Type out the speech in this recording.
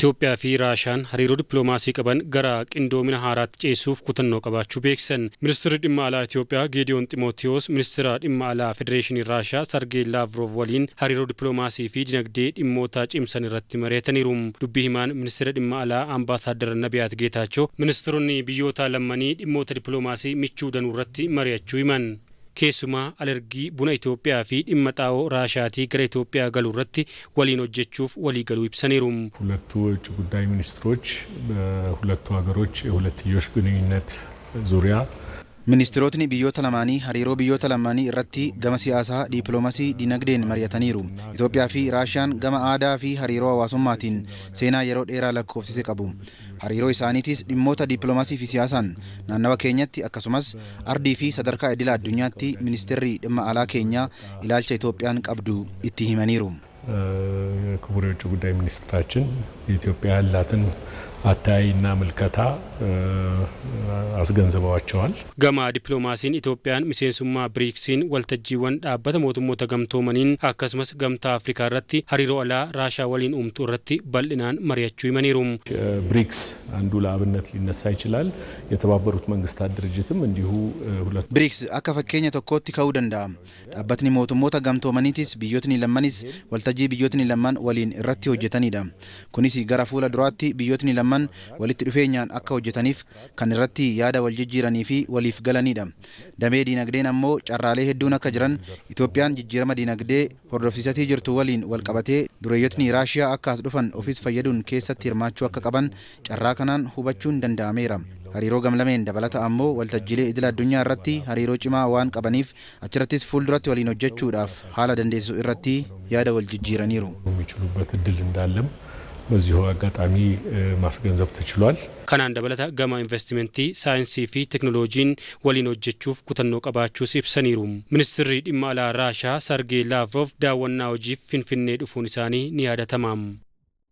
Itoophiyaa fi Raashaan hariiroo dippiloomaasii qaban gara qindoomina haaraatti ceessuuf kutannoo qabaachuu beeksisan. Ministeerri dhimma alaa Itoophiyaa Geediyoon Ximootiyoos ministeera dhimma alaa Federeeshinii Raashaa Sargeey Laavrov waliin hariiroo dippiloomaasii fi dinagdee dhimmoota cimsan irratti mari'ataniiru. Dubbii himaan ministeera dhimma alaa Ambaasaadar Nabiyaat Geetaachoo ministeeronni biyyoota lammanii dhimmoota dippiloomaasii michuu danuu irratti mari'achuu himan. Keessumaa alergii buna Itoophiyaa fi dhimma xaa'oo Raashaatii gara Itoophiyaa galuu irratti waliin hojjechuuf walii galuu ibsaniiru. ሁለቱ የውጭ ጉዳይ ሚኒስትሮች በሁለቱ ሀገሮች የሁለትዮሽ ግንኙነት ዙሪያ Ministeerotni biyyoota lamaanii hariiroo biyyoota lamaanii irratti gama siyaasaa, dippiloomaasii, dinagdeen mari'ataniiru. Itoophiyaa fi Raashiyaan gama aadaa fi hariiroo hawaasummaatiin seenaa yeroo dheeraa lakkoofsise qabu. Hariiroo isaaniitis dhimmoota dippiloomaasii fi siyaasaan naannawa keenyatti akkasumas ardii fi sadarkaa idila addunyaatti ministeerri dhimma alaa keenyaa ilaalcha Itoophiyaan qabdu itti himaniiru. ክቡር የውጭ ጉዳይ ሚኒስትራችን ኢትዮጵያ ያላትን አታይና ምልከታ አስገንዝበዋቸዋል። ገማ ዲፕሎማሲን ኢትዮጵያን ሚሴንሱማ ብሪክሲን ወልተጂወን ዳበተ ሞቱሞተ ገምቶመኒን አከስመስ ገምታ አፍሪካ ረቲ ሀሪሮ አላ ራሻ ወሊን ኡምቱ ረቲ በልናን መሪያቹ ይመኒሩም። ብሪክስ አንዱ ለአብነት ሊነሳ ይችላል። የተባበሩት መንግስታት ድርጅትም እንዲሁ ሁለት ብሪክስ አካ ፈኬኛ ተኮቲ ከው ደንዳም ዳበትኒ ሞቱሞተ ገምቶመኒቲስ ቢዮትኒ ለማኒስ waltajjii biyyootni lamman waliin irratti hojjetanidha. Kunis gara fuula duraatti biyyootni lamman walitti dhufeenyaan akka hojjetaniif kan irratti yaada wal jijjiiranii fi waliif galanidha. Damee dinagdeen ammoo carraalee hedduun akka jiran Itoophiyaan jijjiirama dinagdee hordofsiisatii jirtu waliin wal qabatee dureeyyootni Raashiyaa akka as dhufan ofis fayyaduun keessatti hirmaachuu akka qaban carraa kanaan hubachuun danda'ameera. Hariiroo gamlameen dabalata ammoo waltajjiilee idila addunyaa irratti hariiroo cimaa waan qabaniif achirrattis fuulduratti waliin hojjechuudhaaf haala dandeessisu irratti yaada wal jijjiiraniiru. የሚችሉበት እድል እንዳለም በዚሁ አጋጣሚ ማስገንዘብ ተችሏል። Kanaan dabalata gama investimentii, saayinsii fi teknooloojiin waliin hojjechuuf kutannoo qabaachuus ibsaniiru. Ministeerri dhimma alaa Raashaa Sargeey Laavrov daawwannaa hojiif Finfinnee dhufuun isaanii ni yaadatama.